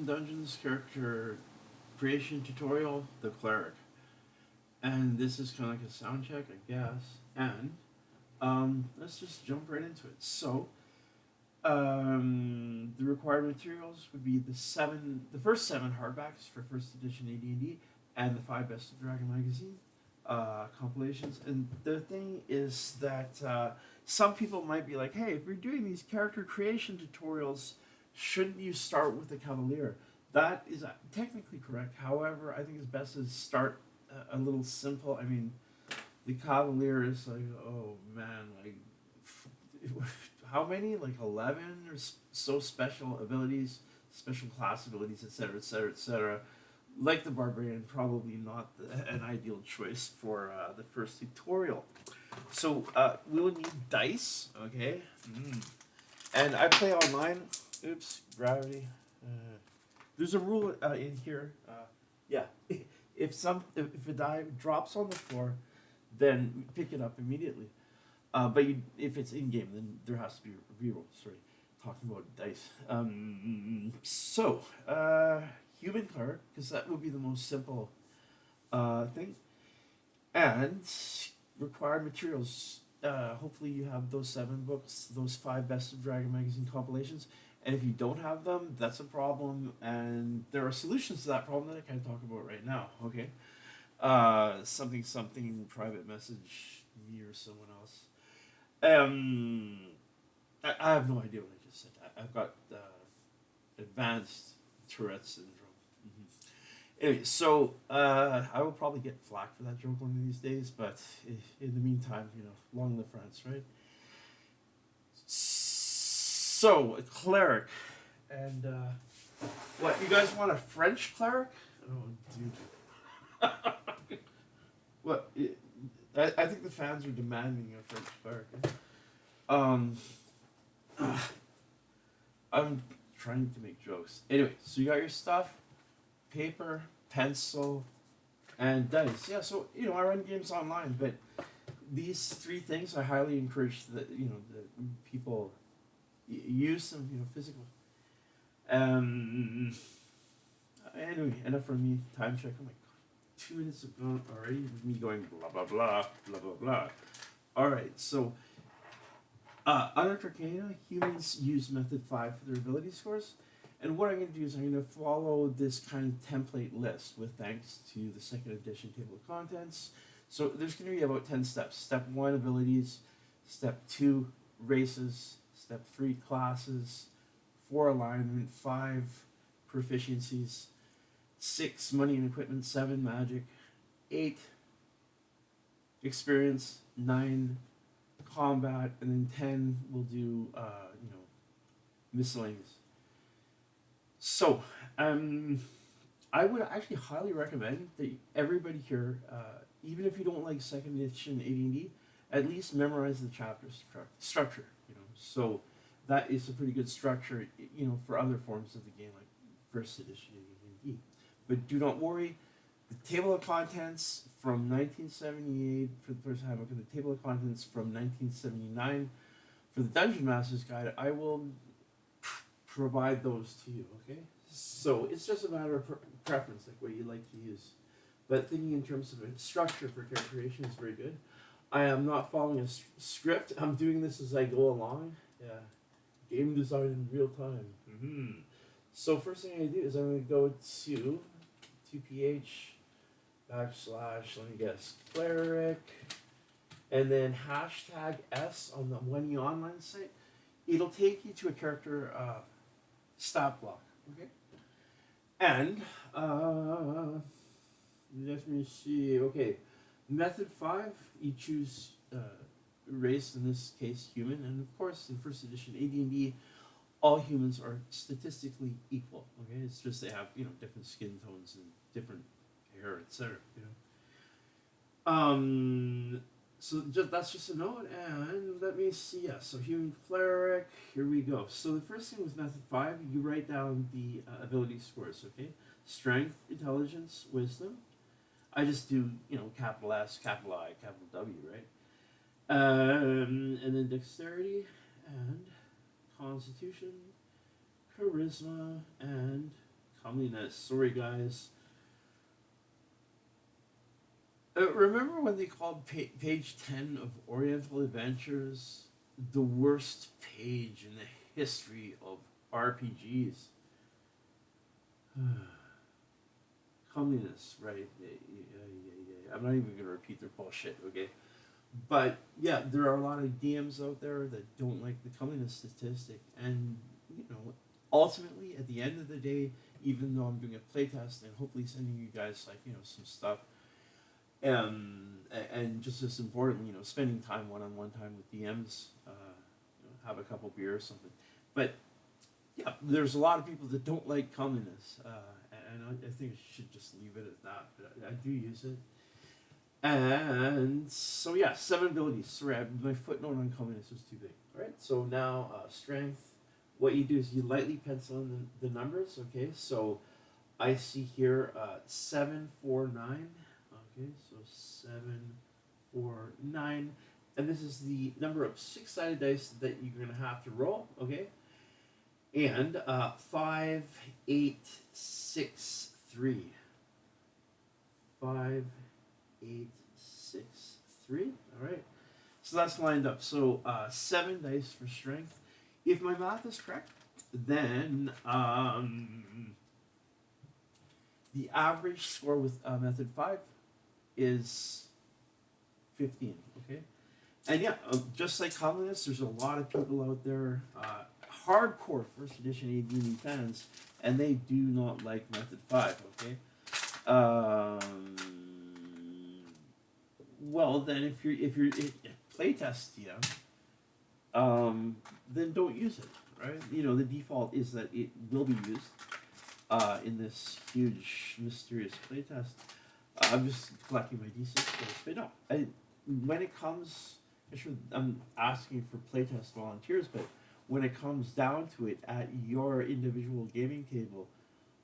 Dungeons character creation tutorial, the Cleric. And this is kind of like a sound check, I guess. And let's just jump right into it. So, the required materials would be the first seven hardbacks for first edition AD&D, and the five Best of Dragon magazine compilations. And the thing is that some people might be like, "Hey, if you're doing these character creation tutorials, shouldn't you start with the Cavalier?" That is technically correct. However, I think it's best to start a little simple. I mean, the Cavalier is like, oh man, like how many? Like 11 or so special abilities, special class abilities, etc., etc., etc. Like the Barbarian, probably not an ideal choice for the first tutorial. So we will need dice, okay? And I play online. Oops, gravity. There's a rule in here. Yeah, if a die drops on the floor, then pick it up immediately. If it's in game, then there has to be a reroll. Sorry, talking about dice. Human card, because that would be the most simple thing, and required materials. Hopefully, you have those 7 books, those 5 Best of Dragon magazine compilations. And if you don't have them, that's a problem. And there are solutions to that problem that I can't talk about right now. Okay, something private message me or someone else. I have no idea what I just said. I've got advanced Tourette syndrome. Anyway, so I will probably get flack for that joke one of these days, but in the meantime, long live France, right? So, a cleric. And what, you guys want a French cleric? Oh, dude. What? I think the fans are demanding a French cleric. I'm trying to make jokes. Anyway, so you got your stuff, paper, pencil, and dice. Yeah, so I run games online, but these 3 things I highly encourage that the people use them, physically. Anyway, enough from me. Time check. Oh my god, 2 minutes have gone already with me going blah blah blah blah blah blah. All right, so under Arcana, humans use Method 5 for their ability scores. And what I'm going to do is I'm going to follow this kind of template list with thanks to the second edition table of contents. So there's going to be about 10 steps. Step 1, abilities. Step 2, races. Step 3, classes. 4, alignment. 5, proficiencies. 6, money and equipment. 7, magic. 8, experience. 9, combat. And then 10, we'll do, miscellaneous. So, I would actually highly recommend that everybody here, even if you don't like second edition AD&D, at least memorize the chapter structure. So that is a pretty good structure, for other forms of the game like first edition AD&D. But do not worry, the table of contents from 1978 for the first handbook, and the table of contents from 1979 for the Dungeon Master's Guide, I will provide those to you, okay? So it's just a matter of preference, like what you like to use. But thinking in terms of a structure for character creation is very good. I am not following a script. I'm doing this as I go along. Yeah, game design in real time. So first thing I do is I'm going to go to 2ph / let me guess, cleric, and then #S on the One E Online site. It'll take you to a character stat block, okay? And let me see. Okay, method 5. You choose race, in this case human, and of course in first edition AD&D, all humans are statistically equal. Okay, it's just they have different skin tones and different hair, etc. So that's just a note, and let me see. Yeah, so human cleric. Here we go. So the first thing with method 5, you write down the ability scores. Okay, strength, intelligence, wisdom. I just do capital S, capital I, capital W, right? And then dexterity and constitution, charisma, and comeliness. Sorry, guys. Remember when they called page 10 of Oriental Adventures the worst page in the history of RPGs? Comeliness, right? I'm not even going to repeat their bullshit, okay? But yeah, there are a lot of DMs out there that don't like the comeliness statistic, and you know, ultimately, at the end of the day, even though I'm doing a playtest and hopefully sending you guys like some stuff, and just as importantly, spending one-on-one time with DMs, have a couple beers or something. But yeah, there's a lot of people that don't like comeliness, and I think I should just leave it at that. But I do use it. And so yeah, 7 abilities. Sorry, my footnote on comeliness was too big. All right, so now strength. What you do is you lightly pencil in the numbers. Okay, so I see here 7, 4, 9. Okay, so 7, 4, 9, and this is the number of 6-sided dice that you're gonna have to roll. Okay, and 5, 8, 6, 3. 5, 8, 6, 3. All right. So that's lined up. So 7 dice for strength. If my math is correct, then the average score with method 5 is 15. Okay. And yeah, just like comeliness, there's a lot of people out there, hardcore first edition AD&D fans, and they do not like method 5. Okay. Well, then if you're playtest then don't use it, right? The default is that it will be used in this huge mysterious playtest. I'm just collecting my D6 dice, but no, when it comes, I'm asking for playtest volunteers, but when it comes down to it at your individual gaming table,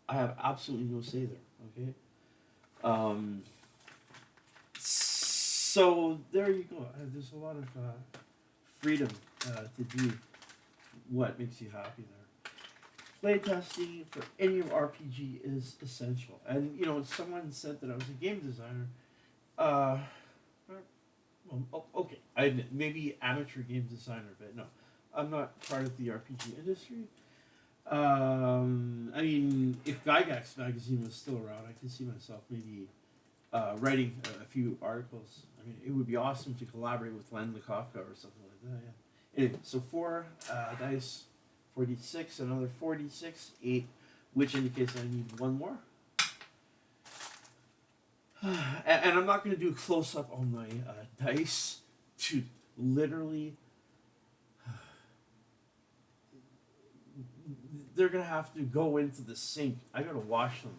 I have absolutely no say there. Okay. So there you go. There's a lot of freedom to do what makes you happy there. Playtesting for any RPG is essential. And someone said that I was a game designer. Well, okay, I admit, maybe amateur game designer, but no, I'm not part of the RPG industry. I mean, if Gygax magazine was still around, I could see myself maybe writing a few articles. I mean, it would be awesome to collaborate with Len Lakofka or something like that. Yeah. Anyway, so 4 dice, 46, another 46, 8, which indicates I need 1 more. And I'm not going to do a close up on my dice to literally. They're going to have to go into the sink. I got to wash them.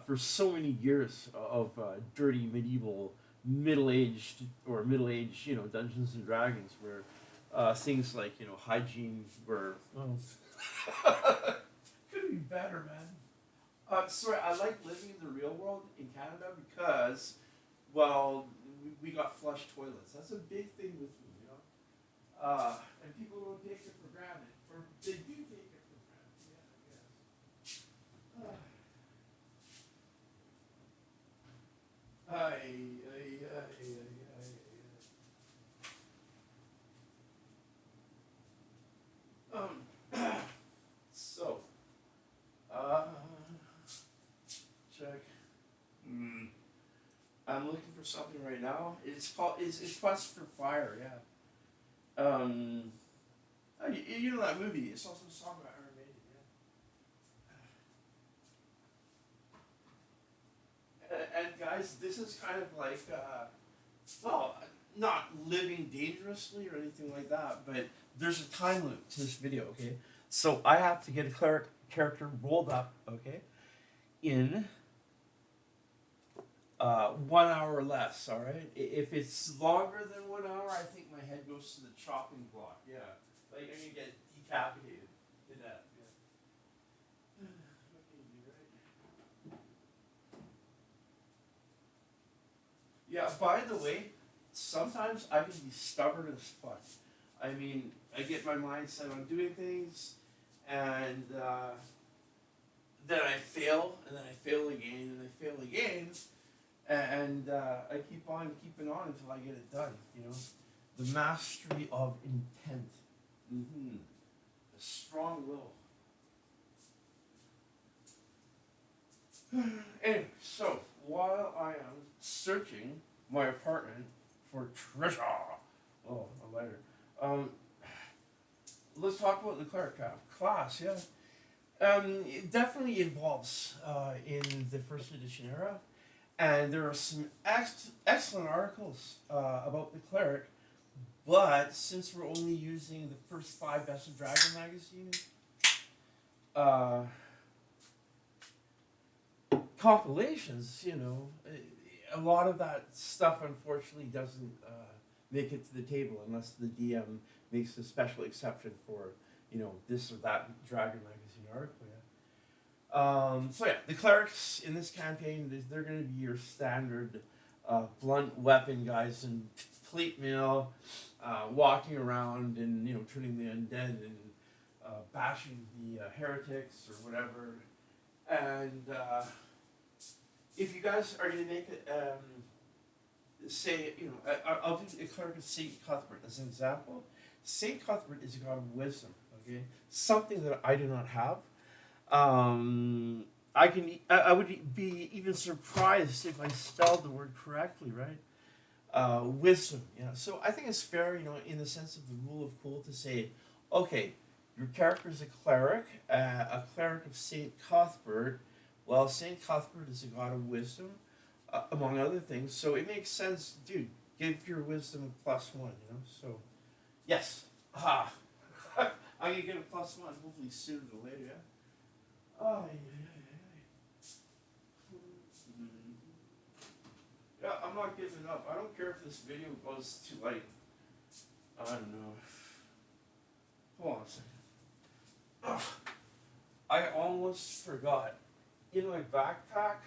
For so many years of dirty medieval middle-aged Dungeons and Dragons, where things like hygiene were could be better, man. Sorry, I like living in the real world in Canada because, well, we got flush toilets. That's a big thing with me, and people don't take it for granted, or they do take it for granted. Yeah, I guess. So, check. I'm looking for something right now. It's Quest for Fire. Yeah. You know that movie? It's also a song about Iron Maiden. Yeah. And guys, this is kind of like, well, not living dangerously or anything like that, but there's a time limit to this video, okay? So I have to get a cleric character rolled up, okay, in 1 hour or less, all right? If it's longer than 1 hour, I think my head goes to the chopping block, yeah. Like, I'm gonna get decapitated to death, yeah. Yeah, by the way, sometimes I can be stubborn as fuck. I mean, I get my mind set on doing things, and then I fail. fail, and then I fail again, and I fail again, and I keep on keeping on until I get it done. You know, the mastery of intent, a strong will. Anyway, so while I am searching my apartment for treasure, oh, a lighter. Let's talk about the Cleric class. Yeah, it definitely involves in the first edition era, and there are some excellent articles about the Cleric. But since we're only using the first 5 Best of Dragon magazine compilations, you know, a lot of that stuff unfortunately doesn't make it to the table unless the DM makes a special exception for, you know, this or that Dragon magazine article. Yeah. So yeah, the clerics in this campaign, they're going to be your standard blunt weapon guys in plate mail, walking around and, you know, turning the undead and bashing the heretics or whatever. And if you guys are going to make it, say, you know, I'll do a cleric of Saint Cuthbert as an example. Saint Cuthbert is a god of wisdom, okay? Something that I do not have. I would be even surprised if I spelled the word correctly, right? Wisdom, yeah. So I think it's fair, you know, in the sense of the rule of cool to say, okay, your character is a cleric of Saint Cuthbert. Well, Saint Cuthbert is a god of wisdom, among other things. So it makes sense, dude. Give your wisdom a +1, you know. So, yes, I'm gonna get a +1 hopefully sooner than later. Yeah. Oh, yeah, I'm not giving up. I don't care if this video goes to like, I don't know. Hold on a second. Ugh. I almost forgot. In my backpack,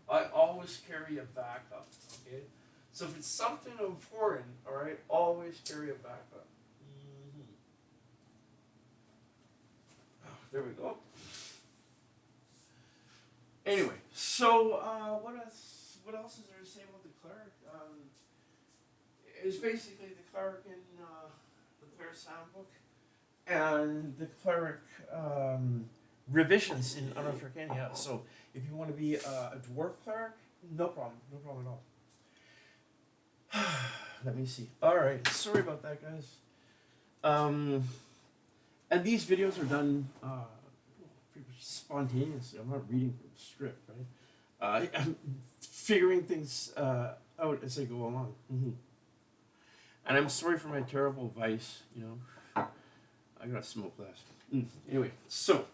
I always carry a backup, okay? So if it's something important, all right, always carry a backup. Oh, there we go. Anyway, so what else is there to say about the cleric? It's basically the cleric in the Cleric's Handbook and the cleric revisions in Unearthed Arcana. Yeah. So if you want to be a dwarf cleric, no problem at all. Let me see. All right, sorry about that, guys. And these videos are done pretty much spontaneously. I'm not reading from the script, right? I'm figuring things out as I go along. And I'm sorry for my terrible vice, you know. I gotta smoke less. Anyway, so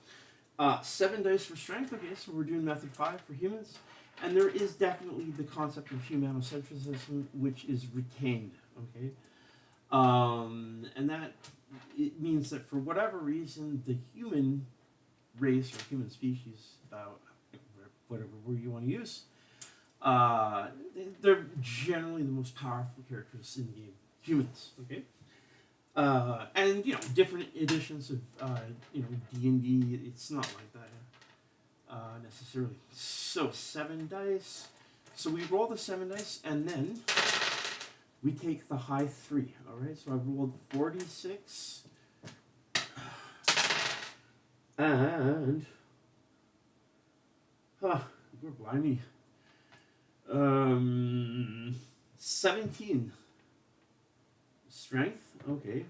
7 dice for strength. Okay, so we're doing method 5 for humans. And there is definitely the concept of humanocentrism, which is retained, okay? And that, it means that for whatever reason, the human race or human species, whatever word you want to use, they're generally the most powerful characters in the game. Humans, okay? And, you know, different editions of, you know, D&D, it's not like that necessarily. So 7 dice. So we roll the 7 dice, and then we take the high 3. All right. So I rolled 46, and you're blimey. 17 strength. Okay.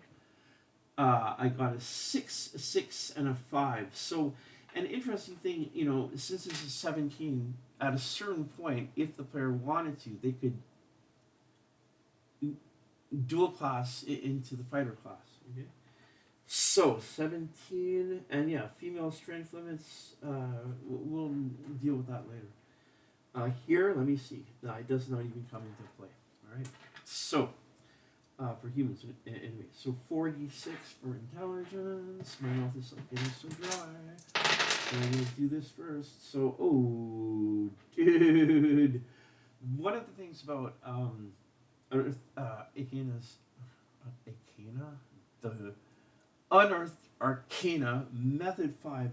I got a 6, a 6, and a 5. So an interesting thing, you know, since this is 17, at a certain point, if the player wanted to, they could dual class into the fighter class. Okay. So 17, and yeah, female strength limits. We'll deal with that later. Here, let me see. No, it does not even come into play. All right. So for humans, anyway. So 46 for intelligence. My mouth is getting so dry. I'm gonna do this first. So, oh, dude. One of the things about the Unearthed Arcana Method 5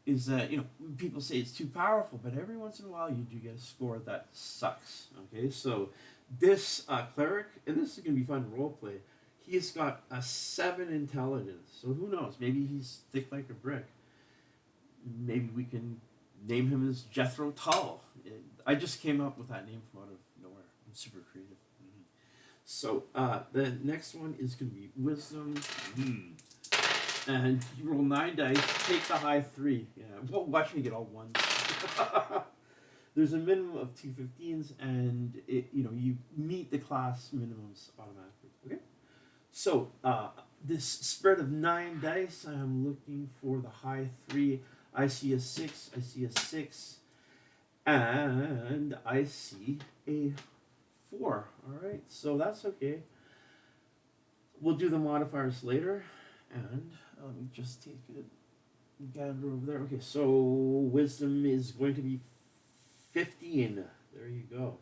is that, you know, people say it's too powerful, but every once in a while you do get a score that sucks. Okay, so this cleric, and this is going to be fun to role play. He's got a 7 intelligence, so who knows? Maybe he's thick like a brick. Maybe we can name him as Jethro Tull. I just came up with that name from out of nowhere. I'm super creative. So the next one is going to be Wisdom. And you roll 9 dice, take the high 3. Yeah, well, watch me get all ones. There's a minimum of 2 15s, and you meet the class minimums automatically. Okay. So this spread of 9 dice, I'm looking for the high 3. I see a 6. I see a 6, and I see a 4. All right. So that's okay. We'll do the modifiers later, and let me just take it. Gander over there. Okay, so wisdom is going to be 15. There you go.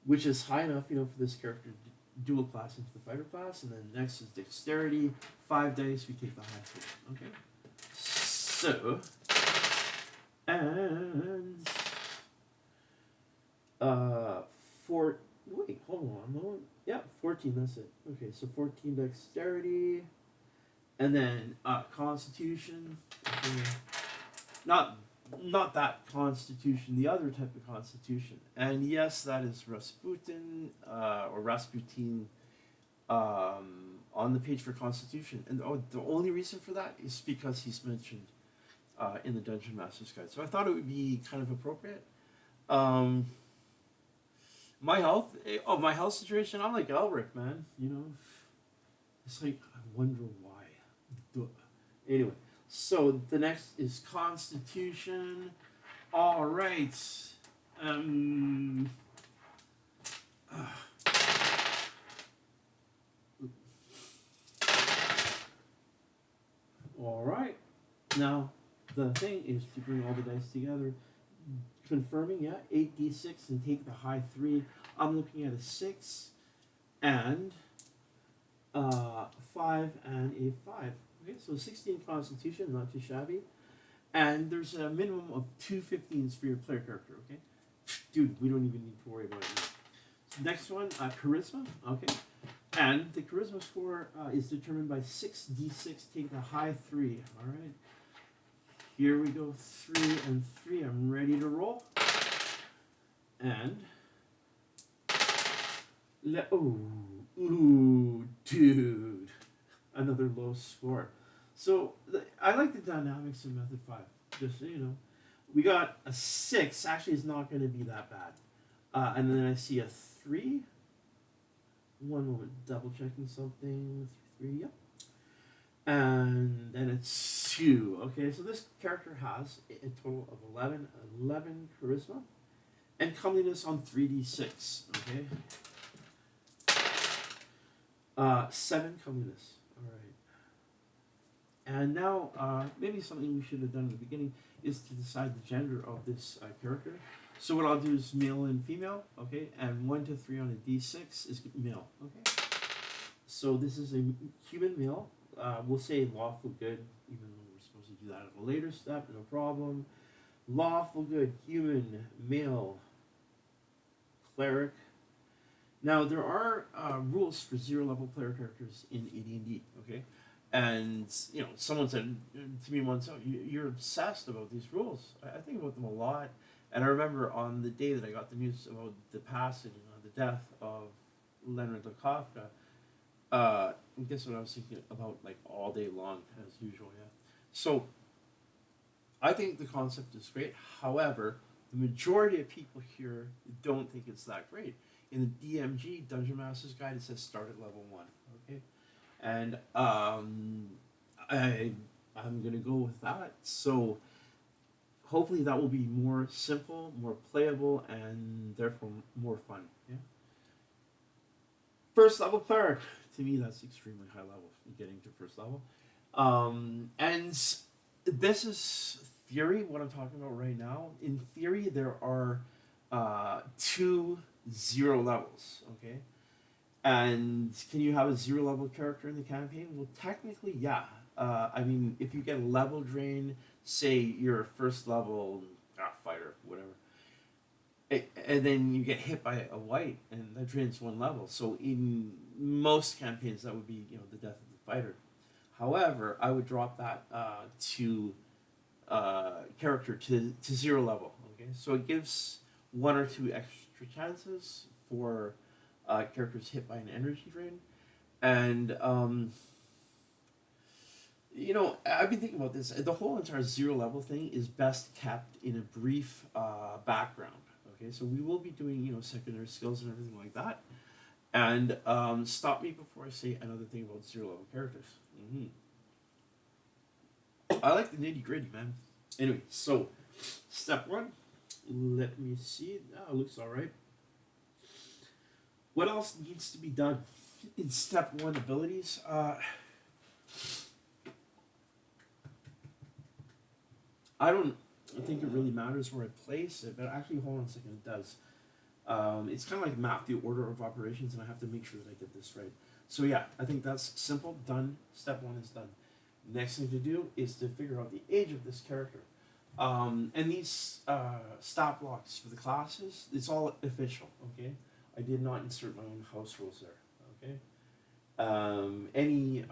Which is high enough, for this character to dual class into the fighter class. And then next is dexterity. 5 dice, we take the high 3. Okay. So, and wait, hold on. Yeah, 14, that's it. Okay, so 14 dexterity. And then Constitution, okay. not that Constitution, the other type of Constitution. And yes, that is Rasputin or Rasputin on the page for Constitution. And the only reason for that is because he's mentioned in the Dungeon Master's Guide. So I thought it would be kind of appropriate. My health situation, I'm like Elric, man. It's like, I wonder why. Anyway, so the next is Constitution. All right. All right. Now, the thing is to bring all the dice together. Confirming, yeah, 8d6 and take the high 3. I'm looking at a 6 and 5 and a 5. Okay, so 16 Constitution, not too shabby. And there's a minimum of 2 15s for your player character, okay? Dude, we don't even need to worry about it now. So next one, Charisma, okay? And the Charisma score is determined by 6d6, take the high 3, all right? Here we go, 3 and 3, I'm ready to roll. And, ooh, dude. Another low score. So I like the dynamics of Method 5. Just so you know, we got a 6. Actually, it's not going to be that bad. And then I see a 3. One moment, double checking something. 3, yep. And then it's 2. Okay, so this character has a total of 11 charisma, and comeliness on 3d6. Okay. 7 comeliness. All right. And now, maybe something we should have done in the beginning is to decide the gender of this character. So what I'll do is male and female, okay? And 1 to 3 on a d6 is male, okay? So this is a human male. We'll say lawful good, even though we're supposed to do that at a later step, no problem. Lawful good, human, male, cleric. Now, there are rules for 0-level player characters in AD&D, okay? And, someone said to me once, you're obsessed about these rules. I think about them a lot. And I remember on the day that I got the news about the passing, the death of Leonard Kafka, guess what I was thinking about, like, all day long, as usual, yeah. So, I think the concept is great. However, the majority of people here don't think it's that great. In the DMG, Dungeon Master's Guide, it says start at level 1, okay? And I'm going to go with that. So hopefully that will be more simple, more playable, and therefore more fun, yeah? First level cleric. To me, that's extremely high level, getting to first level. And this is theory, what I'm talking about right now. In theory, there are 2 0 levels, okay? And can you have a 0-level character in the campaign? Well, technically, yeah. I mean, if you get a level drain, say you're a first level fighter, whatever, and then you get hit by a white, and that drains one level. So in most campaigns, that would be the death of the fighter. However, I would drop that to character to 0 level. Okay, so it gives one or two extra chances for characters hit by an energy drain, and I've been thinking about this. The whole entire 0 level thing is best kept in a brief background. Okay, so we will be doing secondary skills and everything like that. And stop me before I say another thing about 0 level characters. Mm-hmm. I like the nitty gritty, man. Anyway, so step one. Let me see. It looks all right. What else needs to be done in step one abilities? I don't think it really matters where I place it, but actually, hold on a second, it does. It's kind of like map the order of operations, and I have to make sure that I get this right. So yeah, I think that's simple, done. Step one is done. Next thing to do is to figure out the age of this character. And these stat blocks for the classes, it's all official, okay? I did not insert my own house rules there, okay? Any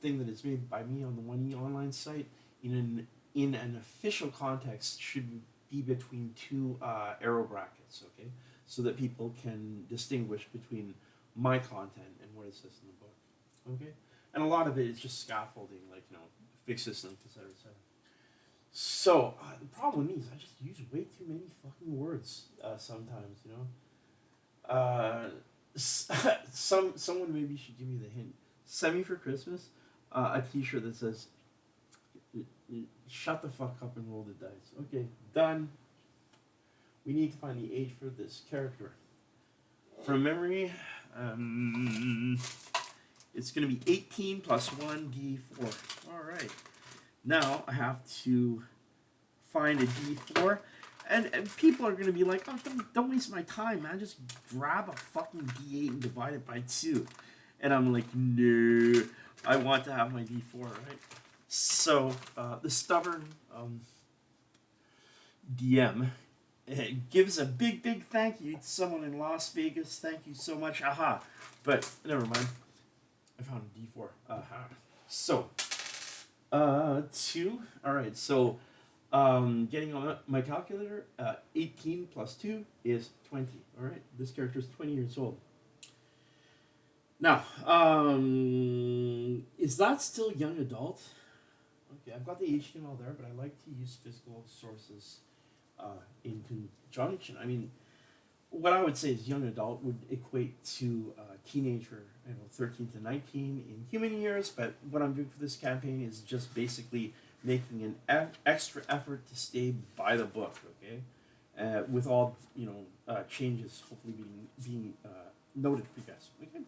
thing that is made by me on the 1E online site in an official context should be between two arrow brackets, okay? So that people can distinguish between my content and what it says in the book, okay? And a lot of it is just scaffolding, like, fix this link, etc., etc. So, the problem is, I just use way too many fucking words sometimes, someone maybe should give me the hint. Send me for Christmas a t-shirt that says, shut the fuck up and roll the dice. Okay, done. We need to find the age for this character. From memory, it's going to be 18 plus 1d4. Alright. Now I have to find a d4. And people are going to be like, oh, don't waste my time, man. Just grab a fucking d8 and divide it by 2. And I'm like, no. I want to have my d4, right? So, the stubborn DM gives a big, big thank you to someone in Las Vegas. Thank you so much. Aha. But, never mind. I found a d4. Aha. So, 2. Alright, so, getting on my calculator, 18 plus 2 is 20. Alright, this character is 20 years old. Now, is that still young adult? Okay, I've got the HTML there, but I like to use physical sources in conjunction. I mean, what I would say is young adult would equate to teenager, 13 to 19 in human years, but what I'm doing for this campaign is just basically making an extra effort to stay by the book, okay? With all, changes hopefully being noted for you guys. Okay.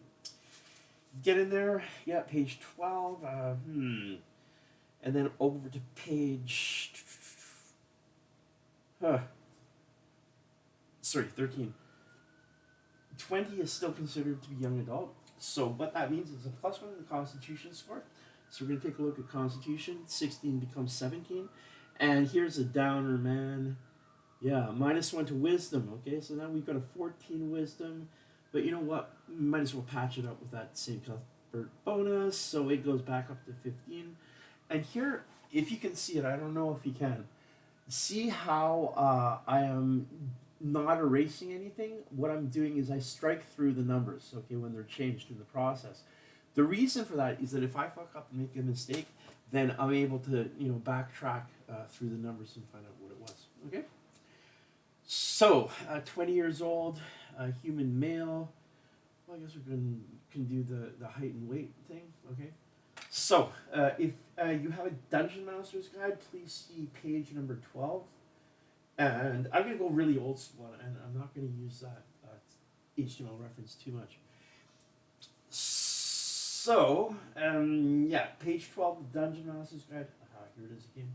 Get in there, yeah, page 12, and then over to page, 13. 20 is still considered to be young adult, so what that means is a +1 in the Constitution score. So we're going to take a look at Constitution. 16 becomes 17, and here's a downer, man. Yeah, -1 to Wisdom, okay, so now we've got a 14 Wisdom, but you know what, we might as well patch it up with that same Cuthbert bonus, so it goes back up to 15. And here, if you can see it, I don't know if you can, see how I am not erasing anything. What I'm doing is I strike through the numbers, okay, when they're changed in the process. The reason for that is that if I fuck up and make a mistake, then I'm able to, backtrack through the numbers and find out what it was, okay? So, 20 years old, human male. Well, I guess we can do the height and weight thing, okay? So, if you have a Dungeon Master's Guide, please see page number 12. And I'm going to go really old school, and I'm not going to use that HTML reference too much. So, yeah, page 12 of the Dungeon Master's Guide, here it is again,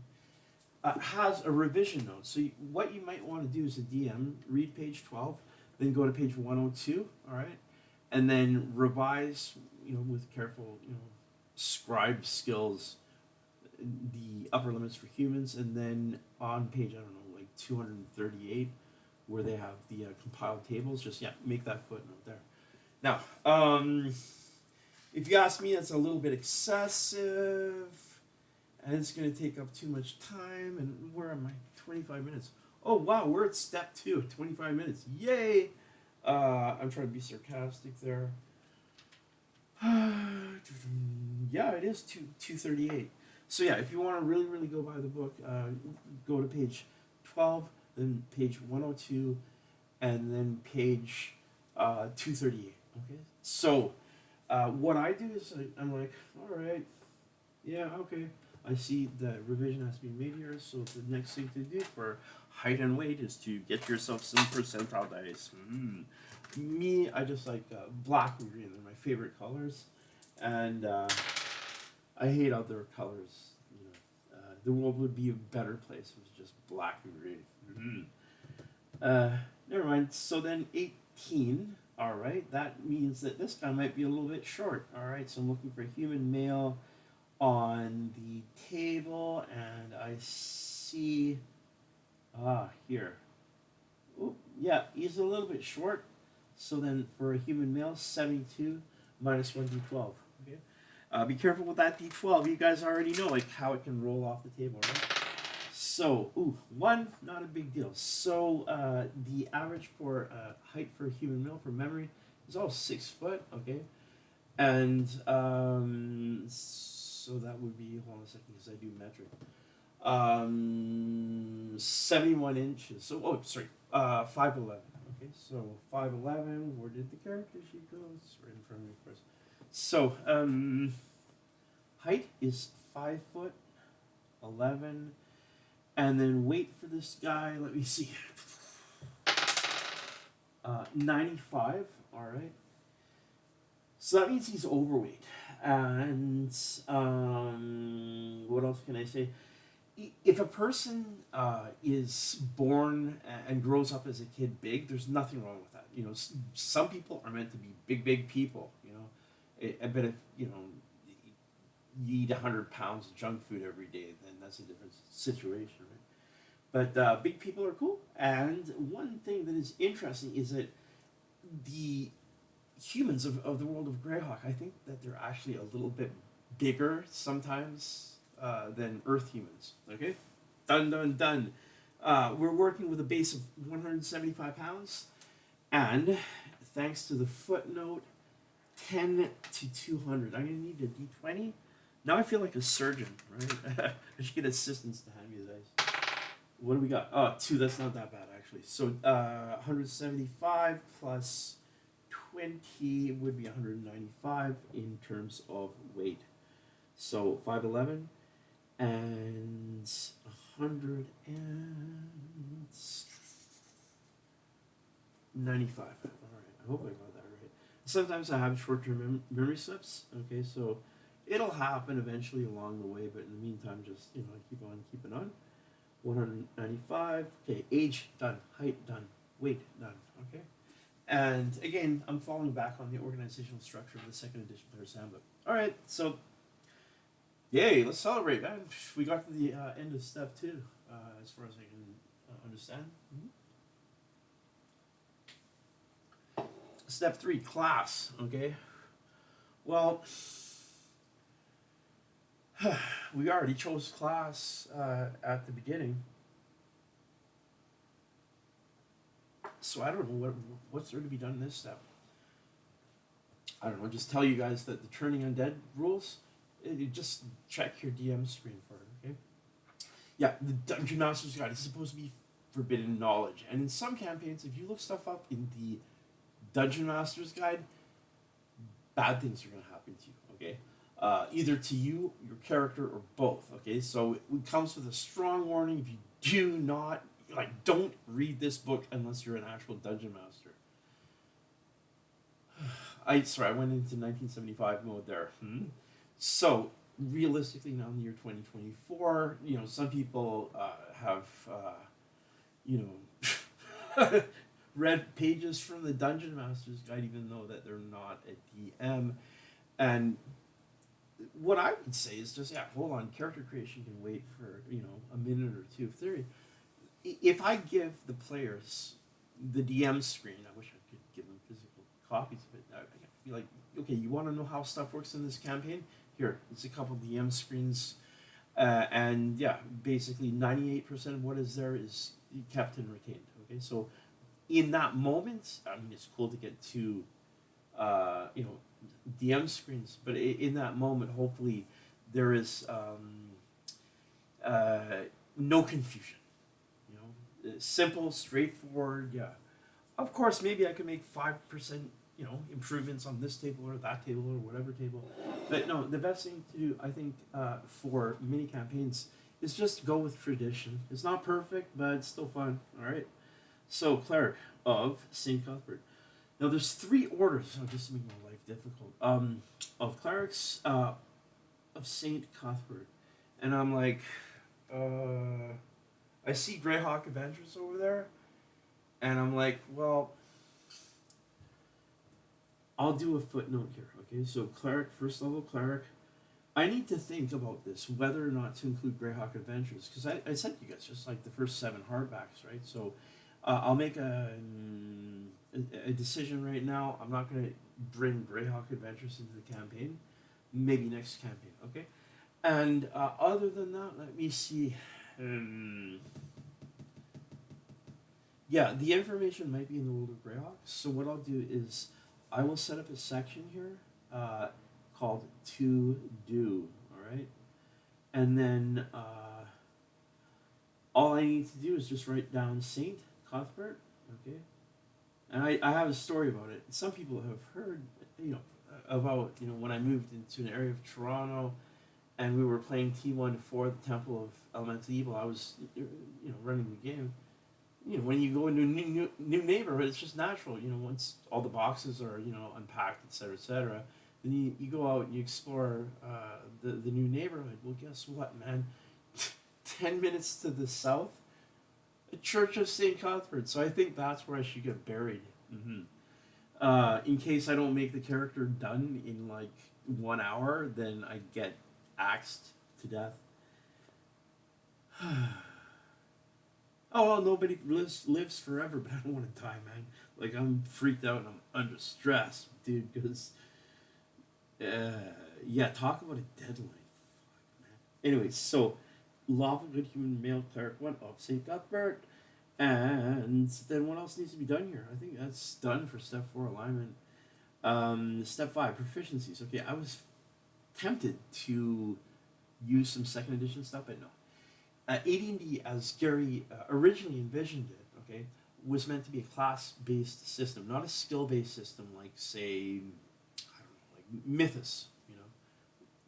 has a revision note. So what you might want to do as a DM, read page 12, then go to page 102, all right? And then revise, with careful, scribe skills, the upper limits for humans, and then on page, I don't know, like 238, where they have the compiled tables, just, yeah, make that footnote there. Now, if you ask me, that's a little bit excessive, and it's going to take up too much time. And where am I? 25 minutes. Oh, wow, we're at step 2, 25 minutes. Yay! I'm trying to be sarcastic there. Yeah, it is 238. So yeah, if you want to really, really go by the book, go to page 12, then page 102, and then page 238. Okay? So what I do is I'm like, all right, yeah, okay. I see the revision has to be made here, so the next thing to do for height and weight is to get yourself some percentile dice. Me, I just like black and green. They're my favorite colors, and I hate other colors. You know, the world would be a better place if it was just black and green. Never mind. So then 18. All right, that means that this guy might be a little bit short. All right, so I'm looking for a human male on the table, and I see here. Oh, yeah, he's a little bit short. So then for a human male, 72 minus 1d12. Okay. Be careful with that d12. You guys already know like how it can roll off the table, right? So, 1, not a big deal. So the average for height for a human male for memory is all 6 foot, okay? And so that would be, hold on a second because I do metric. 71 inches. So, 5'11". Okay, so 5'11". Where did the character sheet go? It's right in front of me, of course. So, height is 5'11", and then weight for this guy. Let me see. 95. All right. So that means he's overweight. And what else can I say? If a person is born and grows up as a kid big, there's nothing wrong with that. You know, some people are meant to be big people. You know, I bet if you eat 100 pounds of junk food every day, then that's a different situation, right? But big people are cool. And one thing that is interesting is that the humans of the world of Greyhawk, I think that they're actually a little bit bigger sometimes than Earth humans. Okay? Done. We're working with a base of 175 pounds, and thanks to the footnote, 10 to 200. I'm going to need a d20. Now I feel like a surgeon, right? I should get assistants to hand me the dice. What do we got? Oh, 2. That's not that bad, actually. So 175 plus 20 would be 195 in terms of weight. So 5'11" and 195. All right, I hope I got that right. Sometimes I have short-term memory slips. Okay, so it'll happen eventually along the way, but in the meantime, just keep on keeping on. 195. Okay, age done, height done, weight done. Okay. And again, I'm falling back on the organizational structure of the second edition Player's Handbook. All right, so yay, let's celebrate, man. We got to the end of step 2, as far as I can understand. Step 3, class. Okay. Well, we already chose class at the beginning. So I don't know what's there to be done in this step. I don't know, just tell you guys that the turning undead rules, you just check your DM screen for it, okay? Yeah, the Dungeon Master's Guide is supposed to be forbidden knowledge. And in some campaigns, if you look stuff up in the Dungeon Master's Guide, bad things are going to happen to you, okay? Either to you, your character, or both, okay? So it comes with a strong warning. If you do not, don't read this book unless you're an actual Dungeon Master. I went into 1975 mode there. So, realistically, now in the year 2024, some people have, read pages from the Dungeon Master's Guide, even though that they're not a DM. And what I would say is just, yeah, hold on. Character creation can wait for, a minute or two. If I give the players the DM screen, I wish I could give them physical copies of it. I'd be like, okay, you want to know how stuff works in this campaign? Here, it's a couple DM screens, and yeah, basically 98% of what is there is kept and retained. Okay, so in that moment, I mean, it's cool to get two, DM screens, but in that moment, hopefully, there is uh, no confusion. Simple, straightforward. Yeah, of course, maybe I could make 5%, improvements on this table or that table or whatever table. But no, the best thing to do, I think, for mini campaigns is just go with tradition. It's not perfect, but it's still fun. All right. So, Cleric of St. Cuthbert. Now, there's three orders. Oh, just to make my life difficult. Of clerics of St. Cuthbert, and I'm like, I see Greyhawk Adventures over there, and I'm like, well, I'll do a footnote here. Okay, so cleric, first level cleric. I need to think about this, whether or not to include Greyhawk Adventures, because I sent you guys just like the first seven hardbacks, right? So I'll make a decision right now. I'm not going to bring Greyhawk Adventures into the campaign. Maybe next campaign, okay? And other than that, let me see. Um, yeah, the information might be in the world of Greyhawk. So what I'll do is I will set up a section here called To Do, all right? And then all I need to do is just write down Saint Cuthbert, okay? And I have a story about it. Some people have heard, about, when I moved into an area of Toronto and we were playing T1 for the Temple of Elemental Evil. I was, running the game. When you go into a new neighborhood, it's just natural. Once all the boxes are, unpacked, etc., then you go out and you explore the new neighborhood. Well, guess what, man? 10 minutes to the south, a Church of St. Cuthbert. So I think that's where I should get buried. Mm-hmm. In case I don't make the character done in like 1 hour, then I get axed to death. Oh, well, nobody lives forever, but I don't want to die, man. Like, I'm freaked out and I'm under stress, dude, because, yeah, talk about a deadline. Fuck, man. Anyways, so, Lawful Good Human Male Cleric 1 of St. Cuthbert. And then what else needs to be done here? I think that's done for step 4 alignment. Step 5 proficiencies. Okay, I was tempted to use some second edition stuff, but no. AD&D, as Gary originally envisioned it, okay, was meant to be a class-based system, not a skill-based system like, say, I don't know, like Mythos,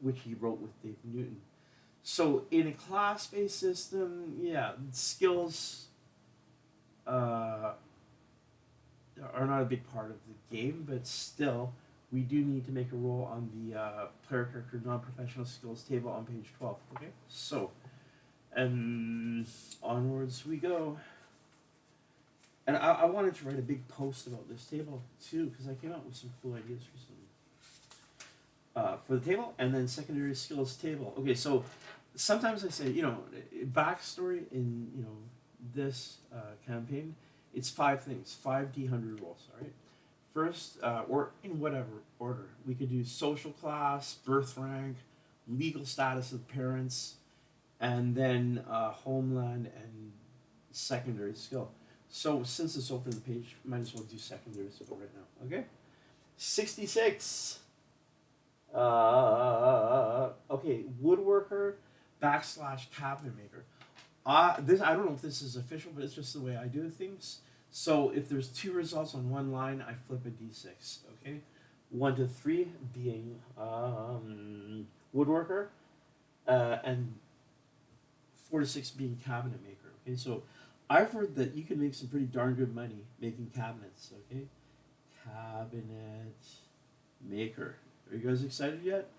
which he wrote with Dave Newton. So in a class-based system, yeah, skills are not a big part of the game, but still, we do need to make a roll on the player character non-professional skills table on page 12. Okay, so and onwards we go. And I wanted to write a big post about this table too, because I came up with some cool ideas for the table, and then secondary skills table. Okay, so sometimes I say, backstory in this campaign, it's 5 things, 5 D100 rolls. All right. First, or in whatever order, we could do social class, birth rank, legal status of parents, and then homeland and secondary skill. So since it's open the page, might as well do secondary skill right now. Okay, 66. Okay, woodworker / cabinet maker. This I don't know if this is official, but it's just the way I do things. So if there's 2 results on one line, I flip a d6. Okay, 1 to 3 being woodworker, and 4 to 6 being cabinet maker. Okay, so I've heard that you can make some pretty darn good money making cabinets. Okay, cabinet maker. Are you guys excited yet?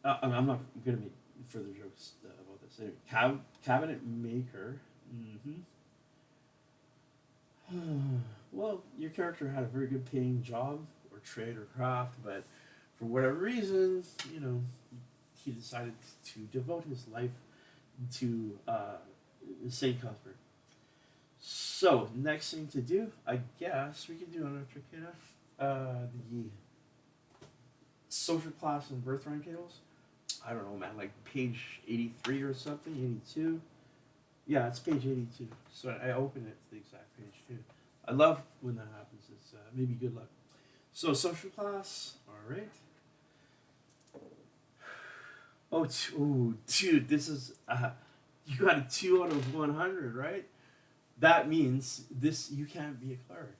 I'm not gonna make further jokes about this. Anyway, cabinet maker. Mm-hmm. Well, your character had a very good paying job or trade or craft, but for whatever reason, you know, he decided to devote his life to St. Cuthbert. So, next thing to do, I guess we can do another Tricada. The social class and birth rank tables. I don't know, man, like page 83 or something, 82. Yeah, it's page 82. So I open it to the exact page too. I love when that happens. It's maybe good luck. So social class, all right. Oh, ooh, dude, this is you got a 2 out of 100, right? That means this you can't be a cleric.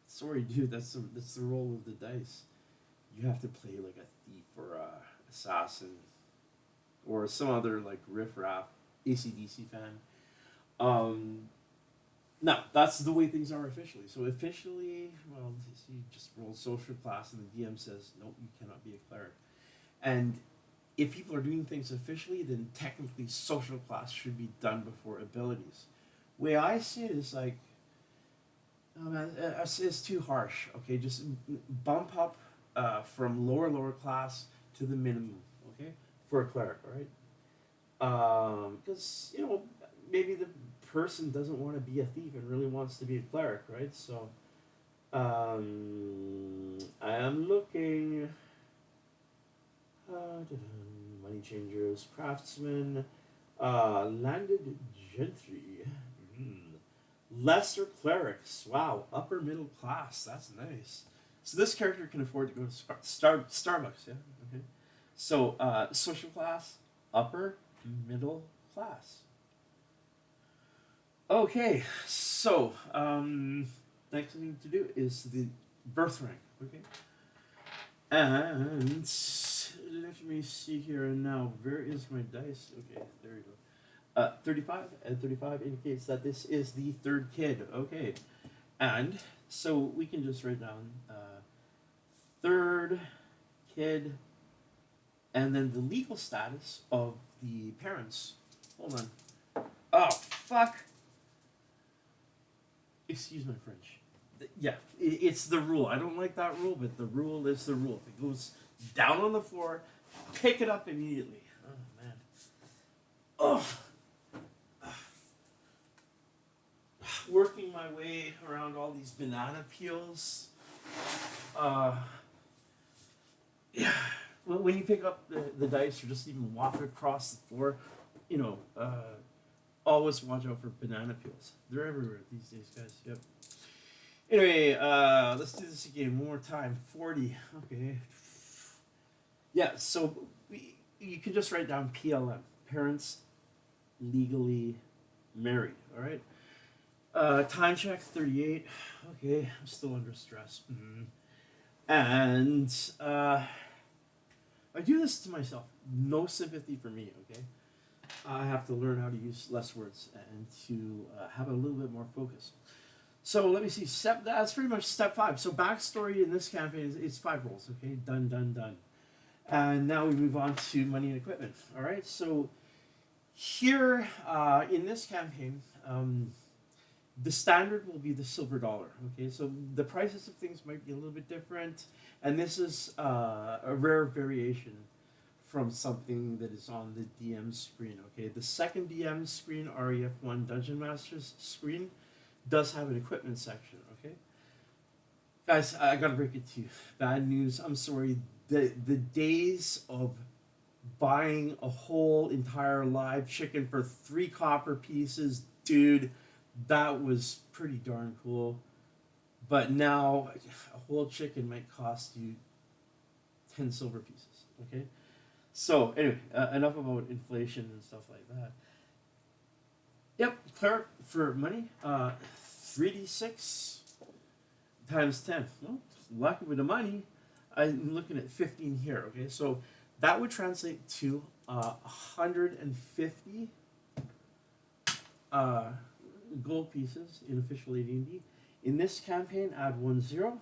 Sorry, dude, that's the roll of the dice. You have to play like a thief or a assassin or some other like riffraff ACDC fan. Um, no, that's the way things are officially. So officially, well, you just roll social class, and the DM says, nope, you cannot be a cleric. And if people are doing things officially, then technically social class should be done before abilities. The way I see it is like, oh man, it's too harsh. Okay, just bump up from lower class to the minimum. Okay, for a cleric, right? Because you know maybe the person doesn't want to be a thief and really wants to be a cleric, right? So I am looking. Money changers, craftsmen, landed gentry, lesser clerics. Wow, upper middle class. That's nice. So this character can afford to go to Starbucks. Yeah. Okay. So social class, upper middle class. Okay. So next thing to do is the birth rank. Okay. And let me see here now. Where is my dice? Okay, there we go. 35 and 35 indicates that this is the third kid. Okay. And so we can just write down third kid and then the legal status of the parents. Hold on. Oh, fuck. Excuse my French. Yeah, it's the rule. I don't like that rule, but the rule is the rule. If it goes down on the floor, pick it up immediately. Oh, man. Oh. Working my way around all these banana peels. Yeah. When you pick up the dice or just even walk across the floor, you know, always watch out for banana peels. They're everywhere these days, guys. Yep. Anyway, let's do this again one more time. 40. Okay. Yeah, so you can just write down PLM. Parents legally married. All right. Time check 38. Okay, I'm still under stress. And I do this to myself. No sympathy for me, okay? I have to learn how to use less words and to have a little bit more focus. So let me see. That's pretty much step 5. So backstory in this campaign is 5 rolls. Okay, done. And now we move on to money and equipment. All right. So here in this campaign, the standard will be the silver dollar. Okay. So the prices of things might be a little bit different, and this is a rare variation from something that is on the DM screen. Okay. The second DM screen, REF1 Dungeon Masters screen, does have an equipment section, okay? Guys, I gotta break it to you. Bad news, I'm sorry. The days of buying a whole entire live chicken for 3 copper pieces, dude, that was pretty darn cool. But now, a whole chicken might cost you 10 silver pieces, okay? So, anyway, enough about inflation and stuff like that. Yep, cleric for money, 3d6 times 10. Well, lucky with the money. I'm looking at 15 here, okay? So that would translate to 150 gold pieces in official AD&D. In this campaign, add 1 0.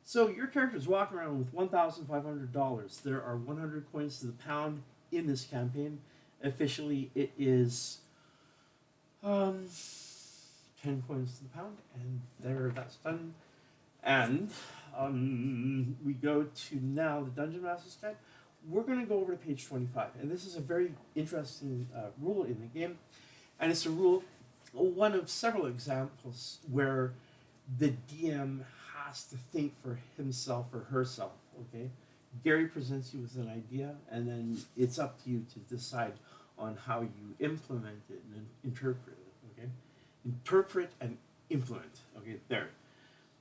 So your character's walking around with $1,500. There are 100 coins to the pound in this campaign. Officially, it is 10 coins to the pound, and that's done. And we go to now the Dungeon Master's Guide. We're going to go over to page 25. And this is a very interesting rule in the game. And it's a rule, one of several examples where the DM has to think for himself or herself, okay? Gary presents you with an idea, and then it's up to you to decide on how you implement it and interpret it, okay? Interpret and implement, okay, there.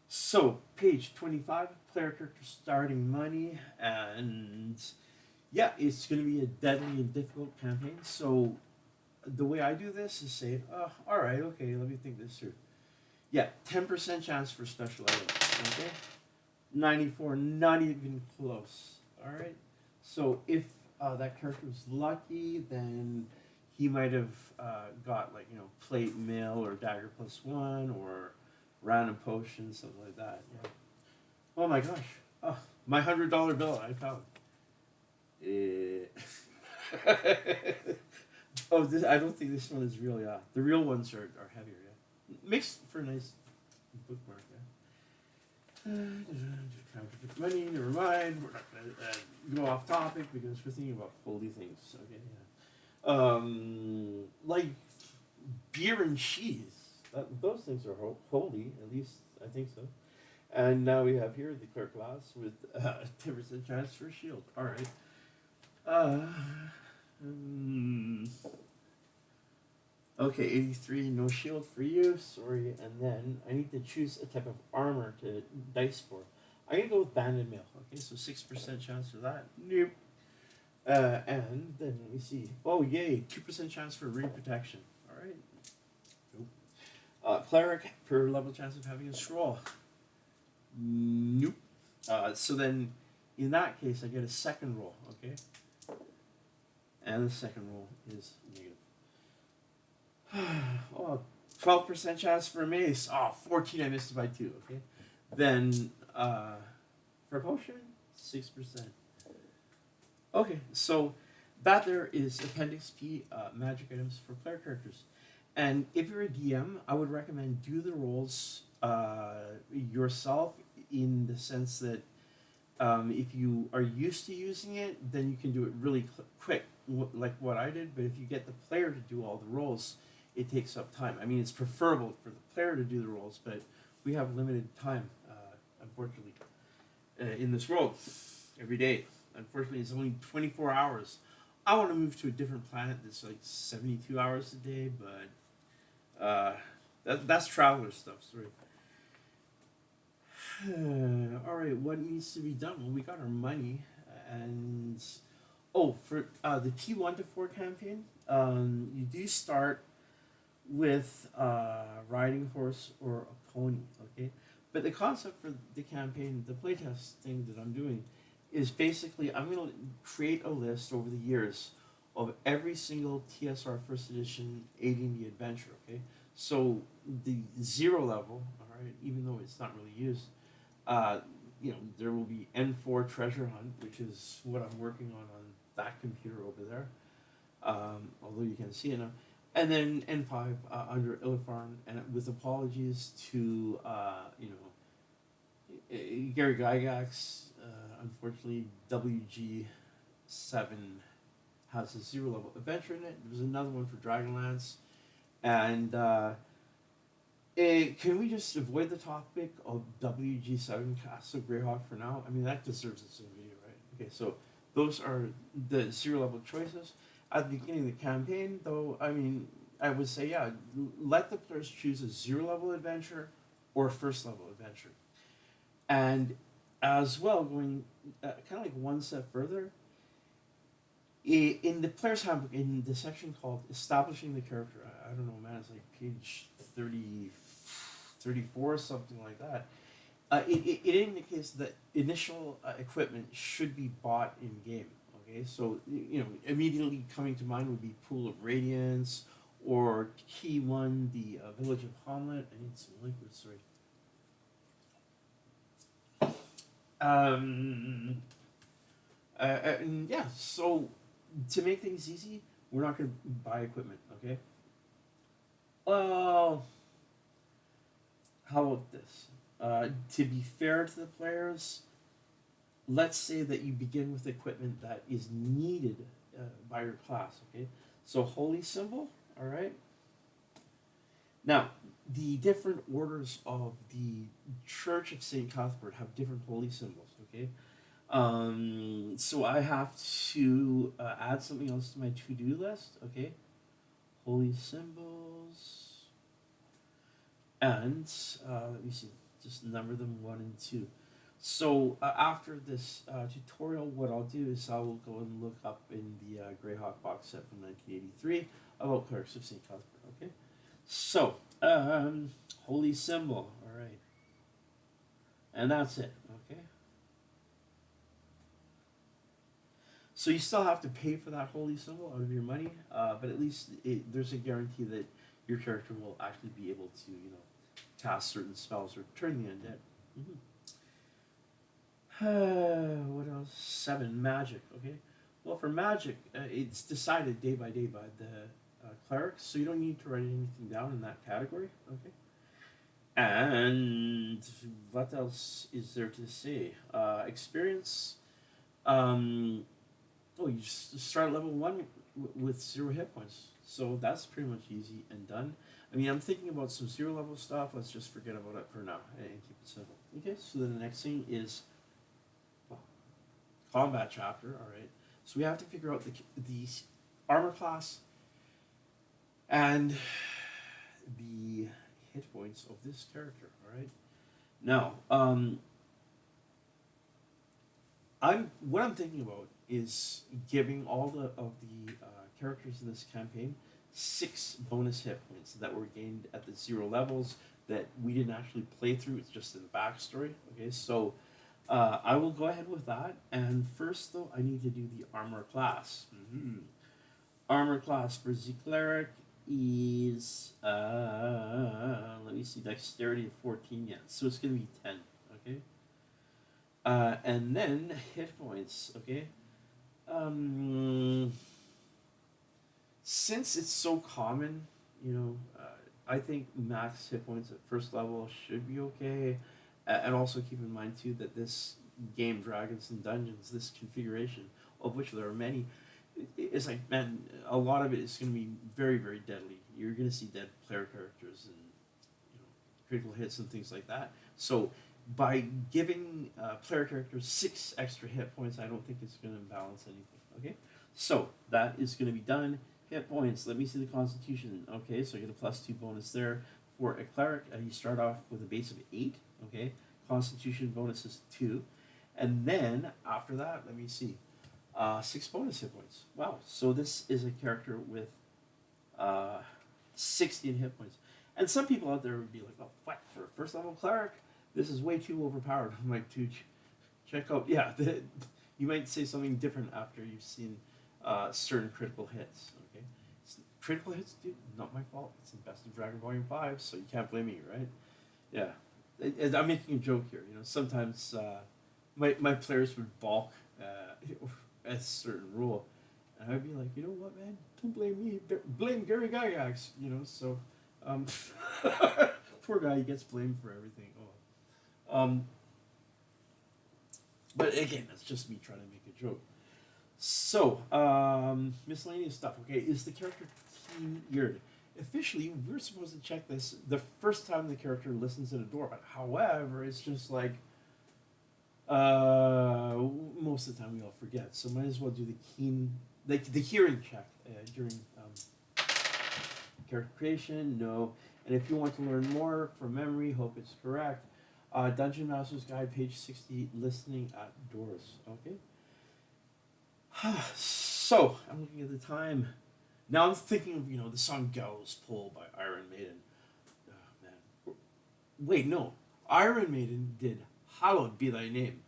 So, page 25, player character starting money, and yeah, it's going to be a deadly and difficult campaign. So, the way I do this is say, all right, okay, let me think this through. Yeah, 10% chance for special items, okay? 94, not even close, all right? So, if that character was lucky, then he might have got, like, plate, mail, or dagger +1, or random potion, something like that. Yeah. Oh my gosh. Oh, my $100 bill I found. Oh, I don't think this one is real. Yeah, the real ones are heavier. Yeah, makes for a nice bookmark. Yeah. Money. Never mind. We're not gonna go off topic because we're thinking about holy things. Okay. Yeah. Like beer and cheese. Those things are holy. At least I think so. And now we have here the clerk class with 10% chance for a shield. All right. Okay, 83, no shield for you. Sorry. And then I need to choose a type of armor to dice for. I'm going to go with banded mail. Okay, so 6% chance for that. Nope. And then let me see. Oh, yay. 2% chance for ring protection. All right. Nope. Cleric, per level chance of having a scroll. Nope. So then, in that case, I get a second roll, okay? And the second roll is negative. Oh, 12% chance for a mace. Oh, 14, I missed it by 2, okay? Then, for a potion, 6%. Okay, so that there is Appendix P, magic items for player characters. And if you're a DM, I would recommend do the rolls yourself, in the sense that if you are used to using it, then you can do it really quick, like what I did. But if you get the player to do all the rolls, it takes up time. I mean, it's preferable for the player to do the rolls, but we have limited time, unfortunately, in this world every day. Unfortunately, it's only 24 hours. I want to move to a different planet that's like 72 hours a day, but that's traveler stuff. Sorry. All right, what needs to be done? Well, we got our money, and for the T1 to 4 campaign, you do start with riding horse or a pony, okay? But the concept for the campaign, the playtest thing that I'm doing, is basically I'm going to create a list over the years of every single TSR First Edition AD&D adventure, okay? So the 0 level, all right, even though it's not really used, there will be N4 Treasure Hunt, which is what I'm working on that computer over there, although you can see it now. And then N5 under Illifarn, and with apologies to, Gary Gygax, unfortunately, WG7 has a 0 level adventure in it. There's another one for Dragonlance. And can we just avoid the topic of WG7 Castle Greyhawk for now? I mean, that deserves its own video, right? Okay, so those are the 0 level choices. At the beginning of the campaign, though, I mean, I would say, yeah, let the players choose a 0 level adventure or a first level adventure. And as well, going kind of like one step further, in the player's handbook, in the section called Establishing the Character, I don't know, man, it's like page 34 or something like that. It indicates that initial equipment should be bought in game. Okay, so immediately coming to mind would be Pool of Radiance, or Key 1, the Village of Hamlet. I need some liquid, sorry. Yeah, so to make things easy, we're not going to buy equipment, okay? Well, how about this? To be fair to the players, let's say that you begin with equipment that is needed by your class. Okay, so holy symbol. All right. Now, the different orders of the Church of Saint Cuthbert have different holy symbols. Okay, so I have to add something else to my to-do list. Okay, holy symbols, and let me see, just number them 1 and 2. So after this tutorial, what I'll do is I will go and look up in the Greyhawk box set from 1983 about Clerics of St. Cuthbert. Okay, so holy symbol. All right, and that's it. Okay, so you still have to pay for that holy symbol out of your money, but at least there's a guarantee that your character will actually be able to, cast certain spells or turn the undead. What else? 7, magic. Okay. Well, for magic, it's decided day by day by the cleric, so you don't need to write anything down in that category. Okay. And what else is there to say? Experience. Oh, you just start at level 1 with 0 hit points. So that's pretty much easy and done. I mean, I'm thinking about some 0 level stuff. Let's just forget about it for now and keep it simple. Okay, so then the next thing is combat chapter. All right. So we have to figure out the armor class and the hit points of this character. All right. Now, what I'm thinking about is giving all of the characters in this campaign 6 bonus hit points that were gained at the 0 levels that we didn't actually play through. It's just in the backstory. Okay, so I will go ahead with that. And first, though, I need to do the armor class. Armor class for the Cleric is let me see, dexterity of 14. Yeah, so it's gonna be 10. Okay. And then hit points. Okay. Since it's so common, I think max hit points at first level should be okay. And also keep in mind too that this game, Dragons and Dungeons, this configuration, of which there are many, it's like, man, a lot of it is going to be very, very deadly. You're going to see dead player characters and critical hits and things like that. So by giving player characters 6 extra hit points, I don't think it's going to balance anything. Okay, so that is going to be done. Hit points. Let me see the Constitution. Okay, so I get a +2 bonus there. For a Cleric, you start off with a base of 8. Okay, Constitution bonus is 2, and then after that, let me see, 6 bonus hit points. Wow, so this is a character with 16 hit points. And some people out there would be like, "Oh, what, for a first level Cleric? This is way too overpowered." I'm like, dude, check out. Yeah, you might say something different after you've seen certain critical hits. Okay, critical hits, dude, not my fault. It's the best of Dragon Volume 5, so you can't blame me, right? Yeah, I'm making a joke here. Sometimes my players would balk at a certain rule, and I'd be like, you know what, man? Don't blame me. Blame Gary Gygax. So poor guy, he gets blamed for everything. But again, that's just me trying to make a joke. So, miscellaneous stuff. Okay, is the character key-eared? Officially, we're supposed to check this the first time the character listens at a door. But however, it's just like most of the time we all forget. So might as well do the hearing check during character creation. No, and if you want to learn more from memory, hope it's correct. Dungeon Master's Guide, page 60, listening at doors. Okay. So I'm looking at the time. Now I'm thinking of the song "Gallows Pole" by Iron Maiden. Oh, man. Wait, no. Iron Maiden did "Hallowed Be Thy Name."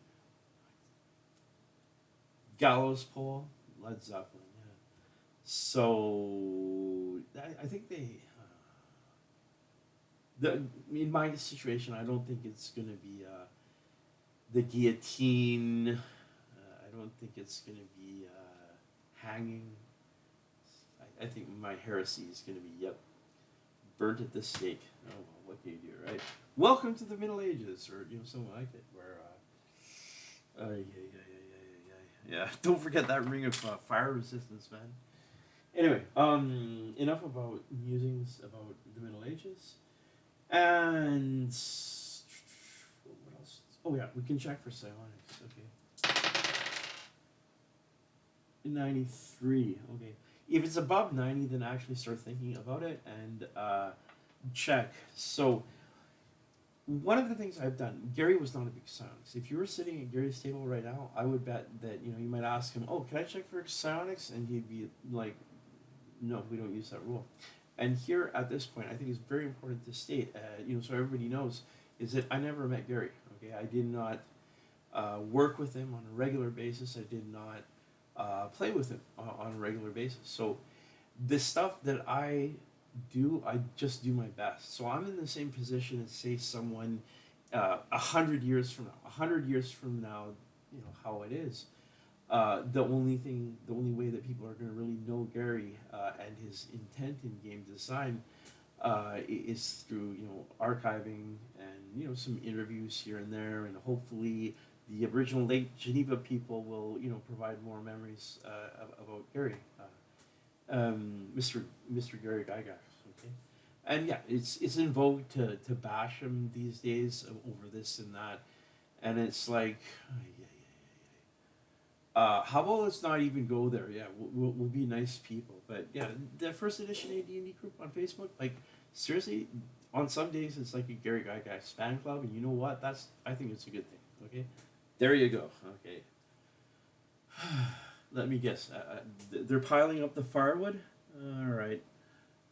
Gallows Pole, Led Zeppelin. Yeah. So I think in my situation, I don't think it's gonna be the guillotine. I don't think it's gonna be hanging. I think my heresy is gonna be burnt at the stake. Oh well, what can you do, right? Welcome to the Middle Ages, or something like it, where yeah. Don't forget that ring of fire resistance, man. Anyway, enough about musings about the Middle Ages, and what else? Oh yeah, we can check for psionics. Okay, 93. Okay, if it's above 90, then actually start thinking about it and check. So one of the things I've done, Gary was not a big psionics. If you were sitting at Gary's table right now, I would bet that you might ask him, "Oh, can I check for psionics?" And he'd be like, "No, we don't use that rule." And here at this point, I think it's very important to state, so everybody knows, is that I never met Gary. Okay, I did not work with him on a regular basis. I did not play with him on a regular basis. So the stuff that I do, I just do my best. So I'm in the same position as, say, someone 100 years from now. 100 years from now, how it is. The only way that people are going to really know Gary and his intent in game design is through archiving and some interviews here and there, and hopefully the original Lake Geneva people will provide more memories about Gary, Mr. Gary Gygax. Okay, and yeah, it's in vogue to bash him these days over this and that, and it's like. How about let's not even go there? Yeah, we'll be nice people. But yeah, the first edition AD&D group on Facebook, like seriously, on some days it's like a Gary Gygax fan club, and you know what? I think it's a good thing. Okay, there you go. Okay, let me guess. They're piling up the firewood. All right,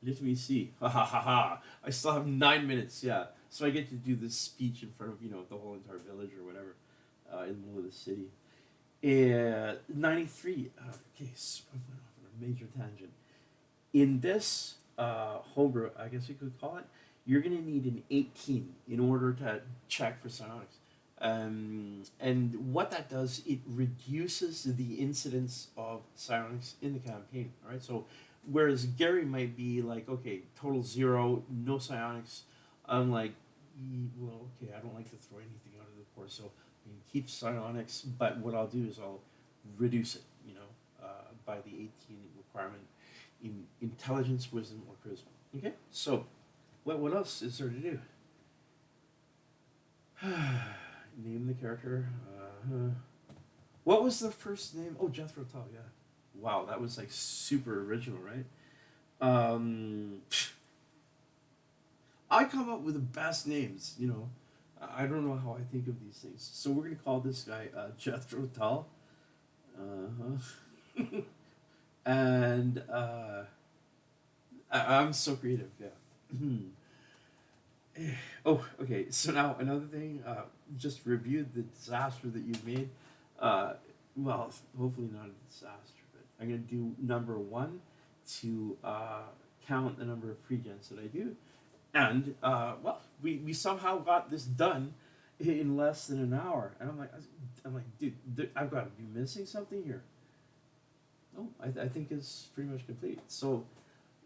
let me see. Ha ha ha ha! I still have 9 minutes. Yeah, so I get to do this speech in front of the whole entire village or whatever, in the middle of the city. 93. Okay, so I went off on a major tangent. In this homebrew, I guess you could call it, you're going to need an 18 in order to check for psionics. And what that does, it reduces the incidence of psionics in the campaign. All right, so whereas Gary might be like, okay, total 0, no psionics, I'm like, well, okay, I don't like to throw anything out of the course, so keep psionics, but what I'll do is I'll reduce it, by the 18 requirement in intelligence, wisdom, or charisma. Okay, so what else is there to do? Name the character. What was the first name? Oh, Jethro Tull. Yeah. Wow, that was like super original, right? I come up with the best names, I don't know how I think of these things. So we're going to call this guy Jethro Tull. And I'm so creative, yeah. Oh, okay. So now another thing, just review the disaster that you've made. Well, hopefully not a disaster, but I'm going to do number 1 to count the number of pre-gens that I do. And well, we somehow got this done in less than an hour, and I'm like, dude, I've got to be missing something here. No, I think it's pretty much complete. So,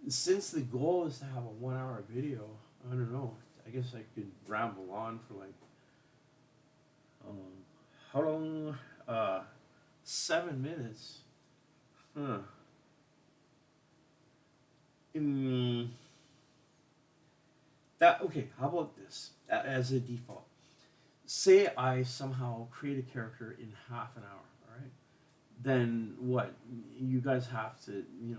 since the goal is to have a 1 hour video, I don't know. I guess I could ramble on for like, how long? 7 minutes. Huh. Okay, how about this as a default? Say I somehow create a character in half an hour, all right? Then what? You guys have to, you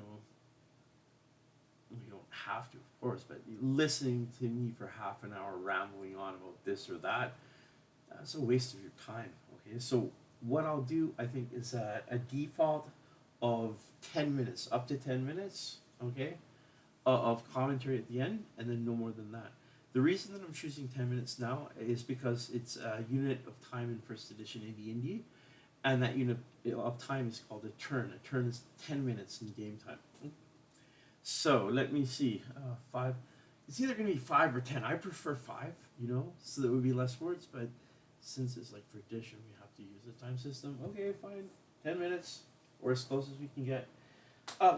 don't have to, of course, but listening to me for half an hour rambling on about this or that, that's a waste of your time, okay? So what I'll do, I think, is a default of 10 minutes, up to 10 minutes, okay? Of commentary at the end, and then no more than that. The reason that I'm choosing 10 minutes now is because it's a unit of time in first edition AD&D, and that unit of time is called a turn. A turn is 10 minutes in game time. So let me see. 5. It's either going to be 5 or 10. I prefer 5, so there would be less words, but since it's like tradition, we have to use the time system. Okay, fine. 10 minutes, or as close as we can get.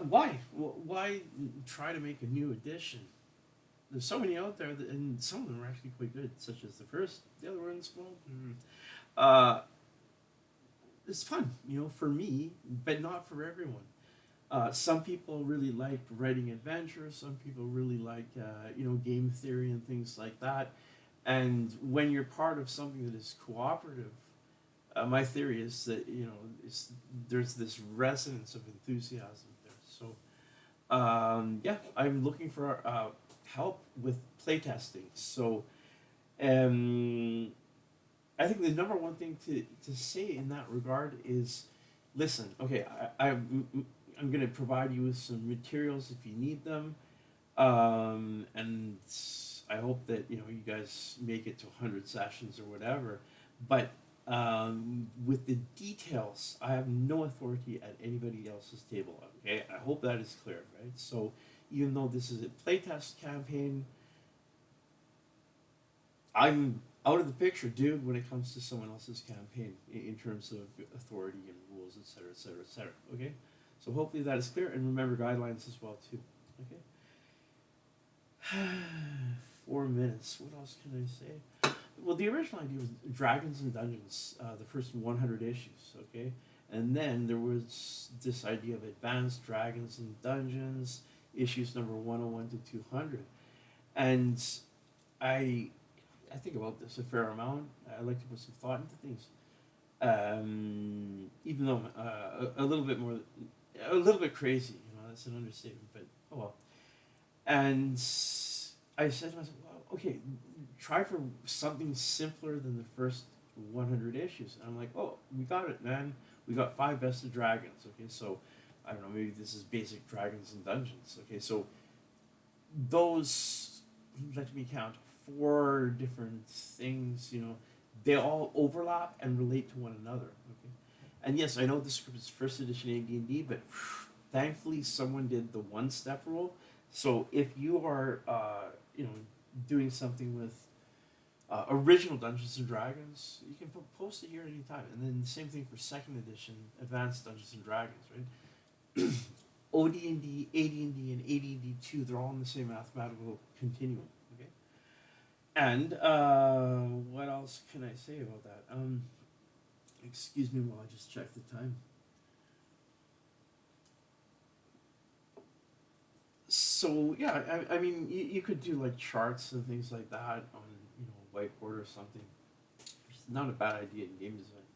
Why? Why try to make a new edition? there's so many out there, and some of them are actually quite good, such as the first. The other ones, well, uh, it's fun, for me, but not for everyone. Some people really like writing adventures. Some people really like, game theory and things like that. And when you're part of something that is cooperative, my theory is that there's this resonance of enthusiasm there. So yeah, I'm looking for help with playtesting. So um, I think the number one thing to say in that regard is, listen. Okay, I'm going to provide you with some materials if you need them, and I hope that you guys make it to 100 sessions or whatever. But with the details, I have no authority at anybody else's table. Okay, I hope that is clear, right? So even though this is a playtest campaign, I'm out of the picture, dude, when it comes to someone else's campaign in terms of authority and rules, etc., etc., etc. Okay, so hopefully that is clear, and remember guidelines as well too. Okay. 4 minutes. What else can I say? Well, the original idea was Dragons and Dungeons, the first 100 issues. Okay, and then there was this idea of Advanced Dragons and Dungeons, issues number 101 to 200, and I I think about this a fair amount. I like to put some thought into things. Even though a little bit more, a little bit crazy, that's an understatement, but oh well. And I said to myself, well, okay, try for something simpler than the first 100 issues. And I'm like, oh, we got it, man. We got 5 Best of Dragons. Okay, so I don't know, maybe this is basic Dragons and Dungeons. Okay, so those, let me count, 4 different things, they all overlap and relate to one another. Okay, and yes, I know this script is first edition AD&D, but thankfully someone did the one-step rule. So if you are, doing something with original Dungeons and Dragons, you can post it here anytime. And then the same thing for second edition Advanced Dungeons and Dragons, right? OD&D, AD&D, and AD&D2, they're all in the same mathematical continuum. Okay. And what else can I say about that? Excuse me while I just check the time. So yeah, I mean, you could do like charts and things like that on a whiteboard or something. It's not a bad idea in game design.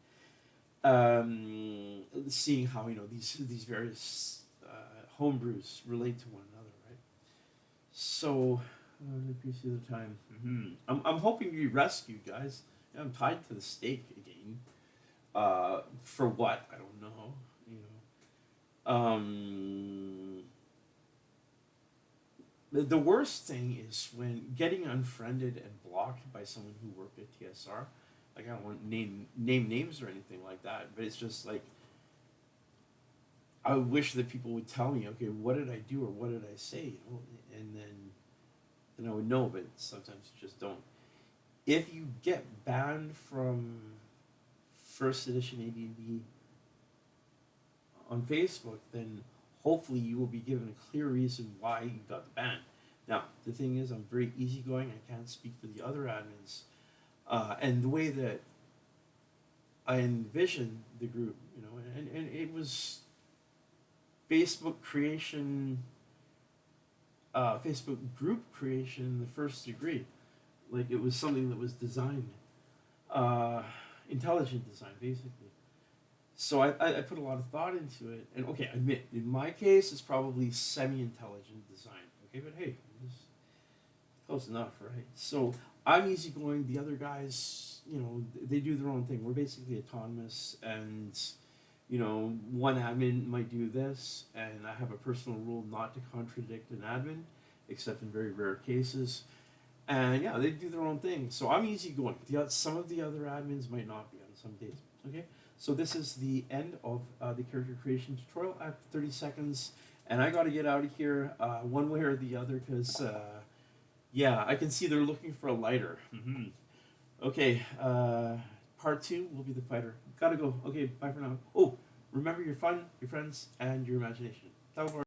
Seeing how these various homebrews relate to one another, right? So let me see the time. I'm hoping to be rescued, guys. I'm tied to the stake again. For what? I don't know. The worst thing is when getting unfriended and blocked by someone who worked at TSR. Like, I don't want to name names or anything like that, but it's just like, I wish that people would tell me, okay, what did I do or what did I say, and then I would know, but sometimes you just don't. If you get banned from first edition AD&D on Facebook, then hopefully you will be given a clear reason why you got the ban. Now, the thing is, I'm very easygoing. I can't speak for the other admins. And the way that I envisioned the group, and it was Facebook creation, Facebook group creation in the first degree. Like, it was something that was designed, intelligent design, basically. So I put a lot of thought into it, and okay, I admit, in my case, it's probably semi-intelligent design. Okay, but hey, it's close enough, right? So I'm easygoing. The other guys, they do their own thing. We're basically autonomous, and one admin might do this, and I have a personal rule not to contradict an admin, except in very rare cases. And yeah, they do their own thing. So I'm easygoing. Some of the other admins might not be on some days. Okay. So this is the end of the character creation tutorial. I have 30 seconds, and I got to get out of here one way or the other because, yeah, I can see they're looking for a lighter. Okay, part 2 will be the fighter. Gotta go. Okay, bye for now. Oh, remember your fun, your friends, and your imagination.